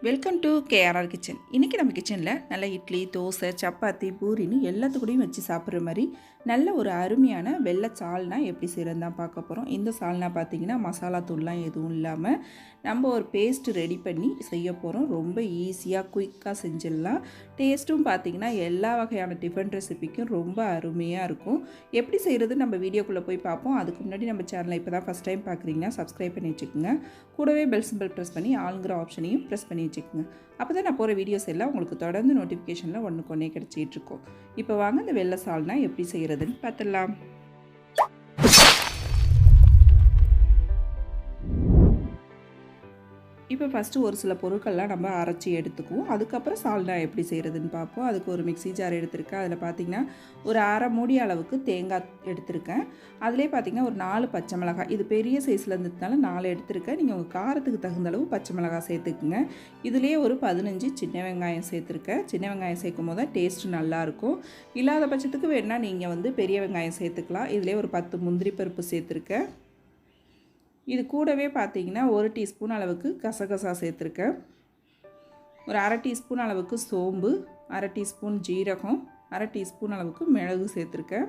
Welcome to KRR kitchen. இன்றைக்கி நம்ம கிச்சனில் நல்ல இட்லி, தோசை, சப்பாத்தி, பூரின்னு எல்லாத்துக்கூடையும் வச்சு சாப்பிட்ற மாதிரி நல்ல ஒரு அருமையான வெள்ளை சால்னா எப்படி செய்கிறதுன்னு தான் பார்க்க போகிறோம். இந்த சால்னா பார்த்திங்கன்னா மசாலா தூள்லாம் எதுவும் இல்லாமல் நம்ம ஒரு பேஸ்ட்டு ரெடி பண்ணி செய்ய போகிறோம். ரொம்ப ஈஸியாக குயிக்காக செஞ்சிடலாம். டேஸ்ட்டும் பார்த்திங்கன்னா எல்லா வகையான டிஃபன் ரெசிபிக்கும் ரொம்ப அருமையாக இருக்கும். எப்படி செய்கிறது நம்ம வீடியோக்குள்ளே போய் பார்ப்போம். அதுக்கு முன்னாடி நம்ம சேனலை இப்போ தான் ஃபஸ்ட் டைம் பார்க்குறீங்கன்னா சப்ஸ்கிரைப் பண்ணி வச்சுக்கோங்க. கூடவே பெல் சிம்பிள் ப்ரெஸ் பண்ணி ஆளுங்கிற ஆப்ஷனையும் ப்ரெஸ் பண்ணி வச்சுக்கோங்க. அப்போ தான் நான் போகிற வீடியோஸ் எல்லாம் உங்களுக்கு தொடர்ந்து நோட்டிஃபிகேஷனில் ஒன்றுக்கு ஒன்றே கிடச்சிட்ருக்கோம். இப்போ வாங்க இந்த வெள்ளை சால்னா எப்படி செய்கிறதுன்னு பார்த்துடலாம். இப்போ ஃபஸ்ட்டு ஒரு சில பொருட்கள்லாம் நம்ம அரைச்சி எடுத்துக்குவோம். அதுக்கப்புறம் சால்னா எப்படி செய்கிறதுன்னு பார்ப்போம். அதுக்கு ஒரு மிக்ஸி ஜார் எடுத்திருக்கேன். அதில் பார்த்திங்கன்னா ஒரு அரை மூடி அளவுக்கு தேங்காய் எடுத்திருக்கேன். அதிலே பார்த்திங்கன்னா ஒரு 4 பச்சை மிளகாய், இது பெரிய சைஸில் இருந்ததுனால 4 எடுத்திருக்கேன். நீங்கள் உங்கள் காரத்துக்கு தகுந்த அளவு பச்சை மிளகாய் சேர்த்துக்குங்க. இதுலேயே ஒரு 15 சின்ன வெங்காயம் சேர்த்துருக்கேன். சின்ன வெங்காயம் சேர்க்கும் போது தான் டேஸ்ட்டு நல்லாயிருக்கும். இல்லாத பட்சத்துக்கு வேணால் நீங்கள் பெரிய வெங்காயம் சேர்த்துக்கலாம். இதிலே ஒரு 10 முந்திரி பருப்பு சேர்த்துருக்கேன். இது கூடவே பார்த்திங்கன்னா 1 டீஸ்பூன் அளவுக்கு கசகசா சேர்த்துருக்கேன். ஒரு அரை டீஸ்பூன் அளவுக்கு சோம்பு, அரை டீஸ்பூன் ஜீரகம், அரை டீஸ்பூன் அளவுக்கு மிளகு சேர்த்துருக்கேன்.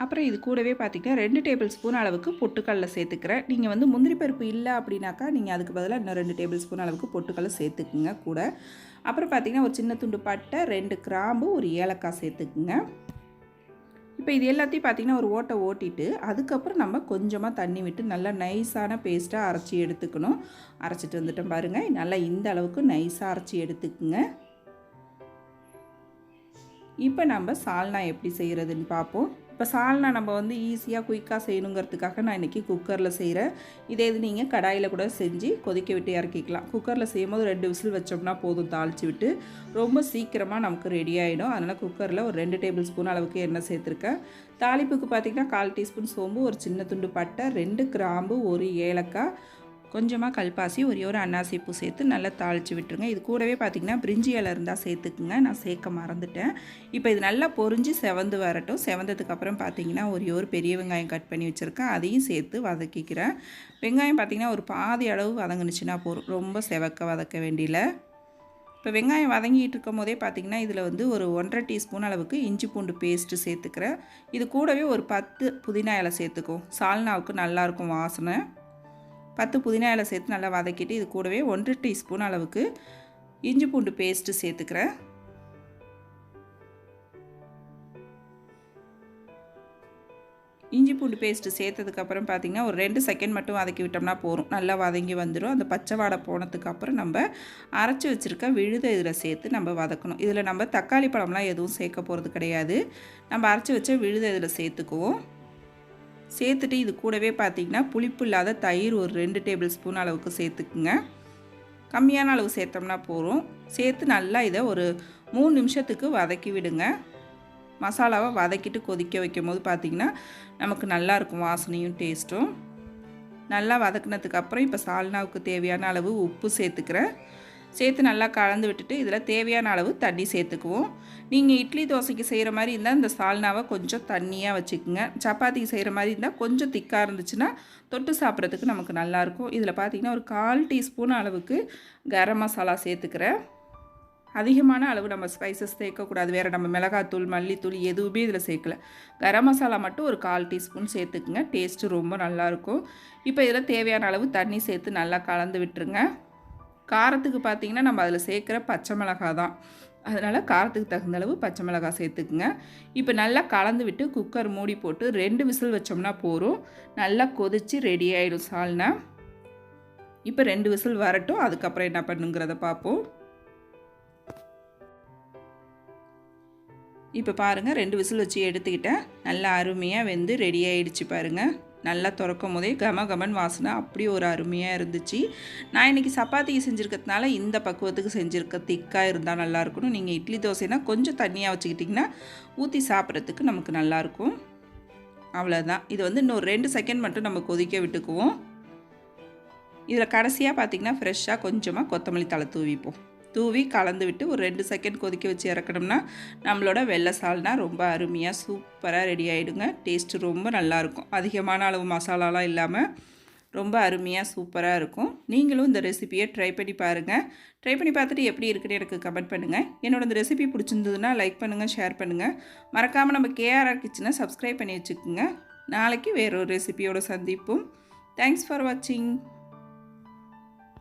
அப்புறம் இது கூடவே பார்த்திங்கன்னா 2 டேபிள் ஸ்பூன் அளவுக்கு பொட்டுக்கடலை சேர்த்துக்கிறேன். நீங்கள் முந்திரி பருப்பு இல்லை அப்படின்னாக்கா நீங்கள் அதுக்கு பதிலாக இன்னும் 2 டேபிள் ஸ்பூன் அளவுக்கு பொட்டுக்கடலை சேர்த்துக்குங்க கூட. அப்புறம் பார்த்திங்கன்னா ஒரு சின்ன துண்டு பட்டை, 2 கிராம்பு, ஒரு ஏலக்காய் சேர்த்துக்குங்க. இப்போ இது எல்லாத்தையும் பார்த்திங்கன்னா ஒரு ஓட்டை ஓட்டிட்டு அதுக்கப்புறம் நம்ம கொஞ்சமாக தண்ணி விட்டு நல்லா நைஸான பேஸ்ட்டாக அரைச்சி எடுத்துக்கணும். அரைச்சிட்டு வந்துட்டோம் பாருங்கள். நல்லா இந்த அளவுக்கு நைஸாக அரைச்சி எடுத்துக்குங்க. இப்போ நம்ம சால்னா எப்படி செய்கிறதுன்னு பார்ப்போம். இப்போ சால்னா நம்ம ஈஸியாக குயிக்காக செய்யணுங்கிறதுக்காக நான் இன்றைக்கி குக்கரில் செய்கிறேன். இதே இது நீங்கள் கடாயில் கூட செஞ்சு கொதிக்க விட்டு இறக்கிக்கலாம். குக்கரில் செய்யும் போது 2 விசில் வச்சோம்னா போதும், தாளித்து விட்டு ரொம்ப சீக்கிரமாக நமக்கு ரெடி ஆகிடும். அதனால் குக்கரில் ஒரு 2 டேபிள் ஸ்பூன் அளவுக்கு எண்ணெய் சேர்த்துருக்கேன். தாளிப்புக்கு பார்த்திங்கன்னா 1/4 டீஸ்பூன் சோம்பு, ஒரு சின்ன துண்டு பட்டை, 2 கிராம்பு, ஒரு ஏலக்காய், கொஞ்சமாக கல்பாசி, ஒரே ஒரு அன்னாசி பூ சேர்த்து நல்லா தாளித்து விட்டுருங்க. இது கூடவே பார்த்திங்கன்னா பிரிஞ்சி இலை இருந்தால் சேர்த்துக்குங்க. நான் சேர்க்க மறந்துட்டேன். இப்போ இது நல்லா பொரிஞ்சு செவந்து வரட்டும். செவந்ததுக்கப்புறம் பார்த்திங்கன்னா ஒரு பெரிய வெங்காயம் கட் பண்ணி வச்சுருக்கேன். அதையும் சேர்த்து வதக்கிக்கிறேன். வெங்காயம் பார்த்திங்கன்னா ஒரு பாதி அளவு வதங்குனுச்சுன்னா போதும், ரொம்ப செவக்க வதக்க வேண்டியில. இப்போ வெங்காயம் வதங்கிட்டு இருக்கும் போதே பார்த்திங்கன்னா இதில் ஒரு 1.5 டீஸ்பூன் அளவுக்கு இஞ்சி பூண்டு பேஸ்ட்டு சேர்த்துக்கிறேன். இது கூடவே ஒரு 10 புதினா இலை சேர்த்துக்கும். சால்னாவுக்கு நல்லாயிருக்கும் வாசனை. 10 புதினா இலை சேர்த்து நல்லா வதக்கிட்டு இது கூடவே 1 டீஸ்பூன் அளவுக்கு இஞ்சி பூண்டு பேஸ்ட்டு சேர்த்துக்கிறேன். இஞ்சி பூண்டு பேஸ்ட்டு சேர்த்ததுக்கப்புறம் பார்த்திங்கன்னா ஒரு 2 செகண்ட் மட்டும் வதக்கி விட்டோம்னா போதும், நல்லா வதங்கி வந்துடும். அந்த பச்சை வாடை போனதுக்கப்புறம் நம்ம அரைச்சி வச்சுருக்க விழுதை இதில் சேர்த்து நம்ம வதக்கணும். இதில் நம்ம தக்காளி பழம்லாம் எதுவும் சேர்க்க போகிறது கிடையாது. நம்ம அரைச்சி வச்ச விழுதை இதில் சேர்த்துக்குவோம். சேர்த்துட்டு இது கூடவே பார்த்திங்கன்னா புளிப்பு இல்லாத தயிர் ஒரு 2 டேபிள் ஸ்பூன் அளவுக்கு சேர்த்துக்குங்க. கம்மியான அளவு சேர்த்தோம்னா போதும். சேர்த்து நல்லா இதை ஒரு 3 நிமிஷத்துக்கு வதக்கி விடுங்க. மசாலாவை வதக்கிட்டு கொதிக்க வைக்கும் போது பார்த்திங்கன்னா நமக்கு நல்லாயிருக்கும் வாசனையும் டேஸ்ட்டும். நல்லா வதக்கினதுக்கப்புறம் இப்போ சால்னாவுக்கு தேவையான அளவு உப்பு சேர்த்துக்கிறேன். சேர்த்து நல்லா கலந்து விட்டுட்டு இதில் தேவையான அளவு தண்ணி சேர்த்துக்குவோம். நீங்கள் இட்லி தோசைக்கு செய்கிற மாதிரி இருந்தால் இந்த சால்னாவை கொஞ்சம் தண்ணியாக வச்சுக்கோங்க. சப்பாத்திக்கு செய்கிற மாதிரி இருந்தால் கொஞ்சம் திக்காக இருந்துச்சுன்னா தொட்டு சாப்பிட்றதுக்கு நமக்கு நல்லாயிருக்கும். இதில் பார்த்திங்கன்னா ஒரு 1/4 டீஸ்பூன் அளவுக்கு கரம் மசாலா சேர்த்துக்கிறேன். அதிகமான அளவு நம்ம ஸ்பைசஸ் சேர்க்கக்கூடாது. வேறு நம்ம மிளகாத்தூள், மல்லித்தூள் எதுவுமே இதில் சேர்க்கல. கரம் மசாலா மட்டும் ஒரு 1/4 டீஸ்பூன் சேர்த்துக்குங்க. டேஸ்ட்டு ரொம்ப நல்லாயிருக்கும். இப்போ இதில் தேவையான அளவு தண்ணி சேர்த்து நல்லா கலந்து விட்டுருங்க. காரத்துக்கு பார்த்திங்கன்னா நம்ம அதில் சேர்க்குற பச்சை மிளகாய் தான், அதனால் காரத்துக்கு தகுந்த அளவு பச்சை மிளகாய் சேர்த்துக்குங்க. இப்போ நல்லா கலந்து விட்டு குக்கர் மூடி போட்டு 2 விசில் வச்சோம்னா போதும். நல்லா கொதித்து ரெடி ஆகிடும் சால்னா. இப்போ 2 விசில் வரட்டும், அதுக்கப்புறம் என்ன பண்ணுங்கிறத பார்ப்போம். இப்போ பாருங்கள் 2 விசில் வச்சு எடுத்துக்கிட்டேன். நல்லா அருமையாக வெந்து ரெடி ஆகிடுச்சு பாருங்கள். நல்லா திறக்கும் போதே கமகமன் வாசனை அப்படி ஒரு அருமையாக இருந்துச்சு. நான் இன்றைக்கி சப்பாத்திக்கு செஞ்சுருக்கிறதுனால இந்த பக்குவத்துக்கு செஞ்சுருக்க, திக்காக இருந்தால் நல்லாயிருக்கணும். நீங்கள் இட்லி தோசைனா கொஞ்சம் தண்ணியாக வச்சுக்கிட்டிங்கன்னா ஊற்றி சாப்பிட்றதுக்கு நமக்கு நல்லாயிருக்கும். அவ்வளோதான். இது இன்னும் 2 செகண்ட் மட்டும் நம்ம கொதிக்க விட்டுக்குவோம். இதில் கடைசியாக பார்த்திங்கன்னா ஃப்ரெஷ்ஷாக கொஞ்சமாக கொத்தமல்லி தழை தூவி கலந்து விட்டு ஒரு 2 செகண்ட் கொதிக்க வச்சு இறக்கணும்னா நம்மளோட வெள்ளை சால்னா ரொம்ப அருமையாக சூப்பராக ரெடி ஆகிடுங்க. டேஸ்ட்டு ரொம்ப நல்லாயிருக்கும். அதிகமான அளவு மசாலாலாம் இல்லாமல் ரொம்ப அருமையாக சூப்பராக இருக்கும். நீங்களும் இந்த ரெசிபியை ட்ரை பண்ணி பாருங்கள். ட்ரை பண்ணி பார்த்துட்டு எப்படி இருக்குன்னு எனக்கு கமெண்ட் பண்ணுங்கள். என்னோட இந்த ரெசிபி பிடிச்சிருந்ததுன்னா லைக் பண்ணுங்கள், ஷேர் பண்ணுங்கள். மறக்காமல் நம்ம கேஆர்ஆர் கிச்சனை சப்ஸ்கிரைப் பண்ணி வச்சுக்கோங்க. நாளைக்கு வேறொரு ரெசிபியோட சந்திப்போம். தேங்க்ஸ் ஃபார் வாட்சிங்.